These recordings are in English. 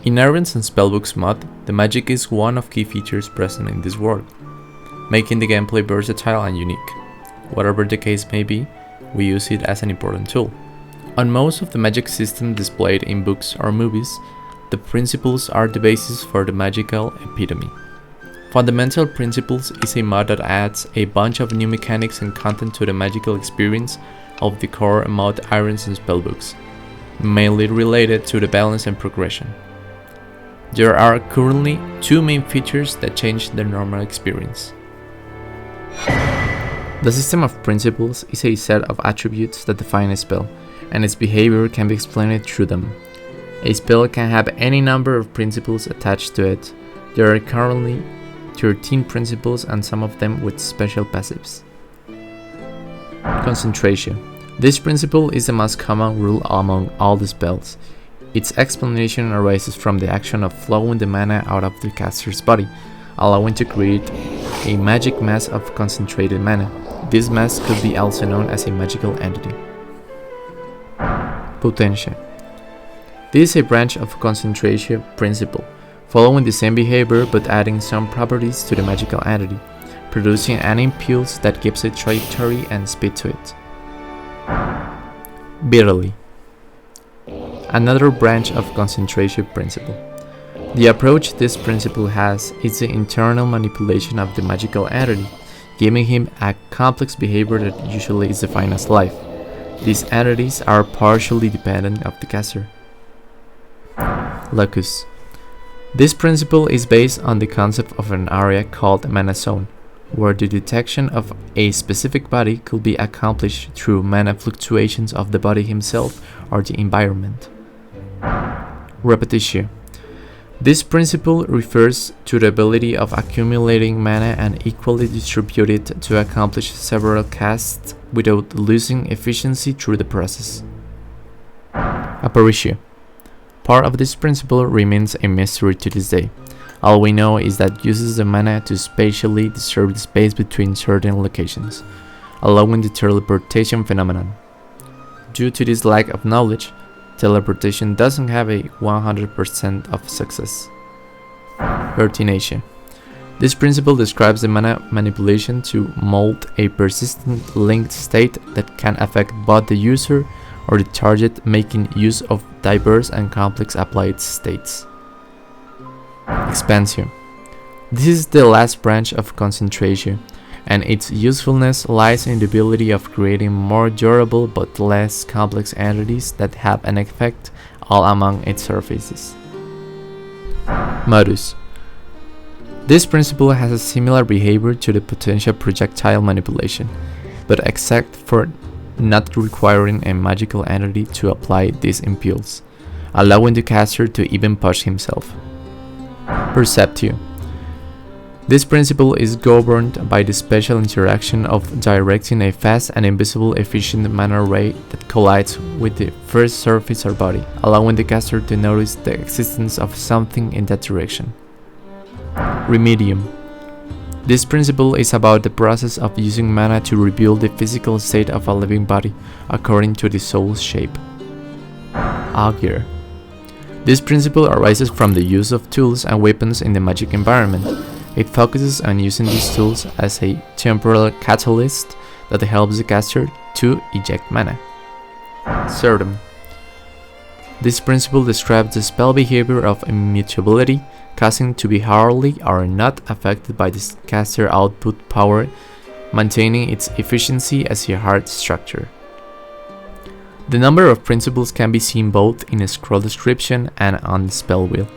In Addon's and Spellbooks mod, the magic is one of key features present in this world, making the gameplay versatile and unique. Whatever the case may be, we use it as an important tool. On most of the magic systems displayed in books or movies, the principles are the basis for the magical epitome. Fundamental Principles is a mod that adds a bunch of new mechanics and content to the magical experience of the core mod Addons and Spellbooks, mainly related to the balance and progression. There are currently two main features that change the normal experience. The system of principles is a set of attributes that define a spell, and its behavior can be explained through them. A spell can have any number of principles attached to it. There are currently 13 principles and some of them with special passives. Concentration. This principle is the most common rule among all the spells. Its explanation arises from the action of flowing the mana out of the caster's body, allowing to create a magic mass of concentrated mana. This mass could be also known as a magical entity. Potentia. This is a branch of concentration principle, following the same behavior but adding some properties to the magical entity, producing an impulse that gives a trajectory and speed to it. Vitally. Another branch of concentration principle. The approach this principle has is the internal manipulation of the magical entity, giving him a complex behavior that usually is defined as life. These entities are partially dependent of the caster. Locus. This principle is based on the concept of an area called mana zone, where the detection of a specific body could be accomplished through mana fluctuations of the body himself or the environment. Repetition. This principle refers to the ability of accumulating mana and equally distribute it to accomplish several casts without losing efficiency through the process. Apparition. Part of this principle remains a mystery to this day. All we know is that it uses the mana to spatially disturb the space between certain locations, allowing the teleportation phenomenon. Due to this lack of knowledge, teleportation doesn't have a 100% of success. Pertinacea. This principle describes the mana manipulation to mold a persistent linked state that can affect both the user or the target, making use of diverse and complex applied states. Expansion. This is the last branch of concentration, and its usefulness lies in the ability of creating more durable but less complex entities that have an effect all among its surfaces. Modus. This principle has a similar behavior to the potential projectile manipulation, but except for not requiring a magical entity to apply this impulse, allowing the caster to even push himself. Perceptio. This principle is governed by the special interaction of directing a fast and invisible efficient mana ray that collides with the first surface or body, allowing the caster to notice the existence of something in that direction. Remedium. This principle is about the process of using mana to rebuild the physical state of a living body according to the soul's shape. Augur. This principle arises from the use of tools and weapons in the magic environment. It focuses on using these tools as a temporal catalyst that helps the caster to eject mana. Certum. This principle describes the spell behavior of immutability, causing to be wholly or not affected by the caster output power, maintaining its efficiency as a hard structure. The number of principles can be seen both in a scroll description and on the spell wheel.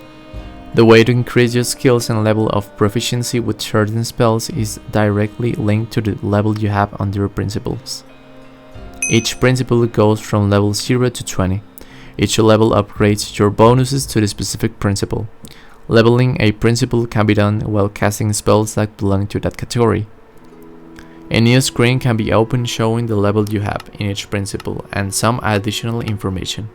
The way to increase your skills and level of proficiency with certain spells is directly linked to the level you have on your principles. Each principle goes from level 0 to 20. Each level upgrades your bonuses to the specific principle. Leveling a principle can be done while casting spells that belong to that category. A new screen can be opened showing the level you have in each principle and some additional information.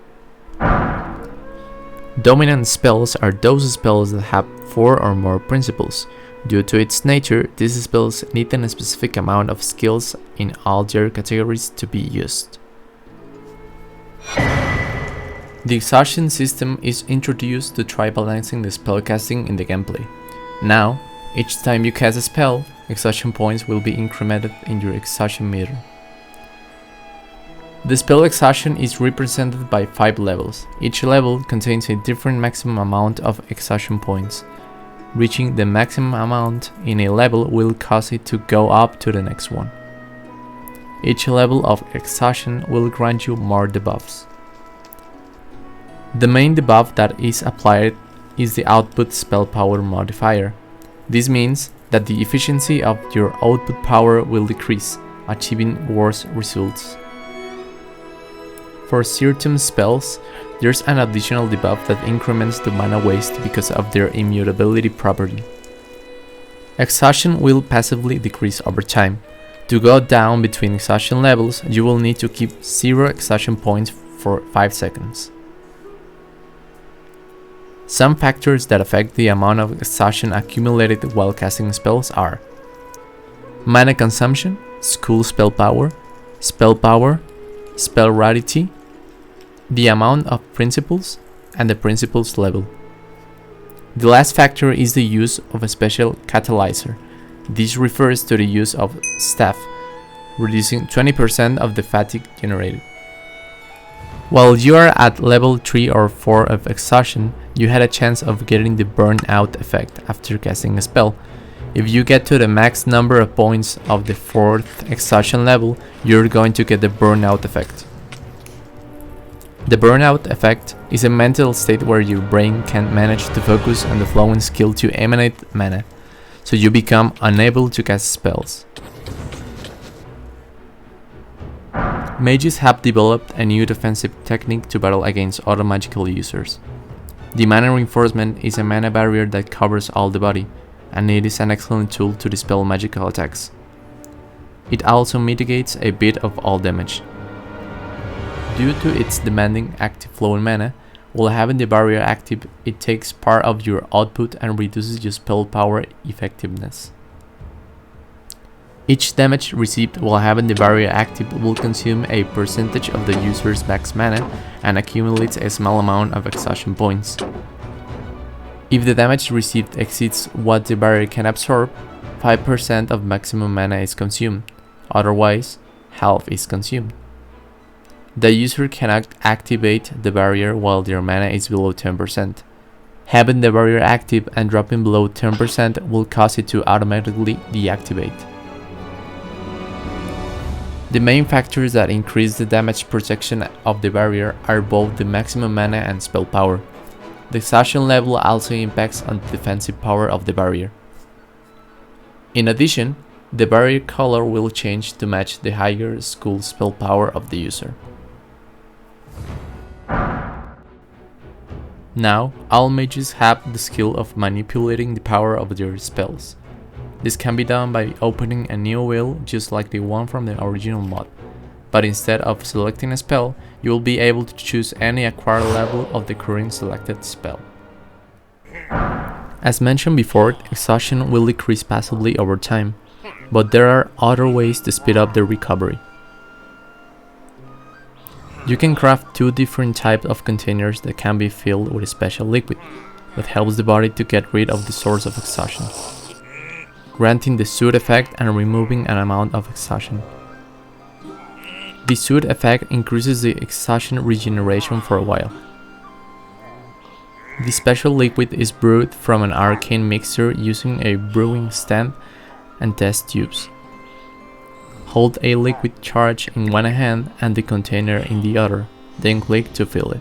Dominant spells are those spells that have 4 or more principles. Due to its nature, these spells need a specific amount of skills in all their categories to be used. The exhaustion system is introduced to try balancing the spellcasting in the gameplay. Now, each time you cast a spell, exhaustion points will be incremented in your exhaustion meter. The spell exhaustion is represented by 5 levels. Each level contains a different maximum amount of exhaustion points. Reaching the maximum amount in a level will cause it to go up to the next one. Each level of exhaustion will grant you more debuffs. The main debuff that is applied is the output spell power modifier. This means that the efficiency of your output power will decrease, achieving worse results. For certain spells, there's an additional debuff that increments the mana waste because of their immutability property. Exhaustion will passively decrease over time. To go down between exhaustion levels, you will need to keep 0 exhaustion points for 5 seconds. Some factors that affect the amount of exhaustion accumulated while casting spells are mana consumption, school spell power, spell rarity, the amount of principles, and the principles level. The last factor is the use of a special catalyzer. This refers to the use of staff, reducing 20% of the fatigue generated. While you are at level 3 or 4 of exhaustion, you had a chance of getting the burnout effect after casting a spell. If you get to the max number of points of the 4th exhaustion level, you're going to get the burnout effect. The burnout effect is a mental state where your brain can't manage to focus on the flowing skill to emanate mana, so you become unable to cast spells. Mages have developed a new defensive technique to battle against auto magical users. The mana reinforcement is a mana barrier that covers all the body, and it is an excellent tool to dispel magical attacks. It also mitigates a bit of all damage. Due to its demanding active flowing mana, while having the barrier active, it takes part of your output and reduces your spell power effectiveness. Each damage received while having the barrier active will consume a percentage of the user's max mana and accumulates a small amount of exhaustion points. If the damage received exceeds what the barrier can absorb, 5% of maximum mana is consumed, otherwise, half is consumed. The user cannot activate the barrier while their mana is below 10%. Having the barrier active and dropping below 10% will cause it to automatically deactivate. The main factors that increase the damage protection of the barrier are both the maximum mana and spell power. The exhaustion level also impacts on the defensive power of the barrier. In addition, the barrier color will change to match the higher school spell power of the user. Now, all mages have the skill of manipulating the power of their spells. This can be done by opening a new wheel just like the one from the original mod, but instead of selecting a spell, you will be able to choose any acquired level of the current selected spell. As mentioned before, exhaustion will decrease passively over time, but there are other ways to speed up the recovery. You can craft 2 different types of containers that can be filled with a special liquid that helps the body to get rid of the source of exhaustion, granting the soothe effect and removing an amount of exhaustion. The soothe effect increases the exhaustion regeneration for a while. The special liquid is brewed from an arcane mixer using a brewing stand and test tubes. Hold a liquid charge in one hand and the container in the other, then click to fill it.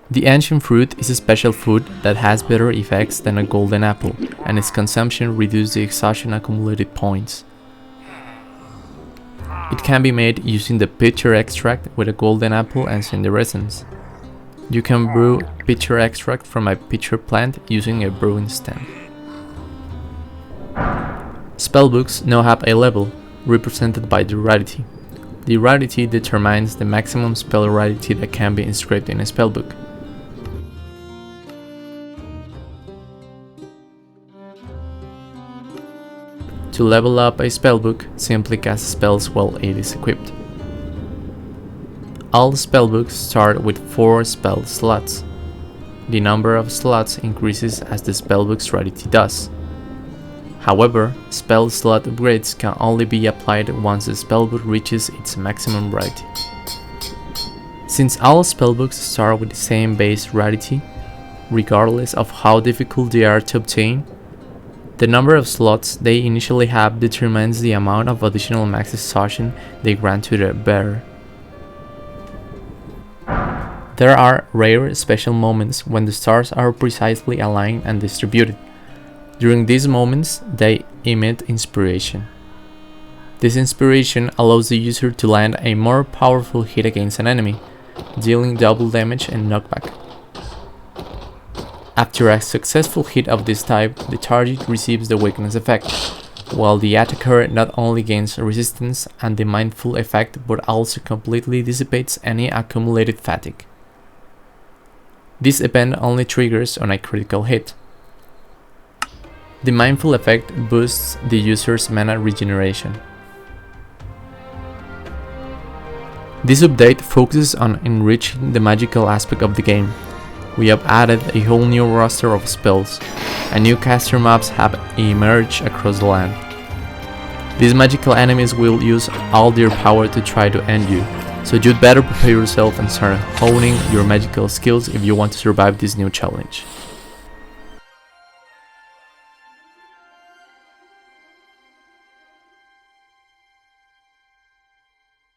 The ancient fruit is a special food that has better effects than a golden apple, and its consumption reduces the exhaustion accumulated points. It can be made using the pitcher extract with a golden apple and cinder essence. You can brew pitcher extract from a pitcher plant using a brewing stand. Spellbooks now have a level, represented by the rarity. The rarity determines the maximum spell rarity that can be inscribed in a spellbook. To level up a spellbook, simply cast spells while it is equipped. All spellbooks start with 4 spell slots. The number of slots increases as the spellbook's rarity does. However, spell slot upgrades can only be applied once the spellbook reaches its maximum rarity. Since all spellbooks start with the same base rarity, regardless of how difficult they are to obtain, the number of slots they initially have determines the amount of additional max exhaustion they grant to the bearer. There are rare special moments when the stars are precisely aligned and distributed. During these moments, they emit inspiration. This inspiration allows the user to land a more powerful hit against an enemy, dealing double damage and knockback. After a successful hit of this type, the target receives the weakness effect, while the attacker not only gains resistance and the mindful effect but also completely dissipates any accumulated fatigue. This event only triggers on a critical hit. The mindful effect boosts the user's mana regeneration. This update focuses on enriching the magical aspect of the game. We have added a whole new roster of spells, and new caster mobs have emerged across the land. These magical enemies will use all their power to try to end you, so you'd better prepare yourself and start honing your magical skills if you want to survive this new challenge.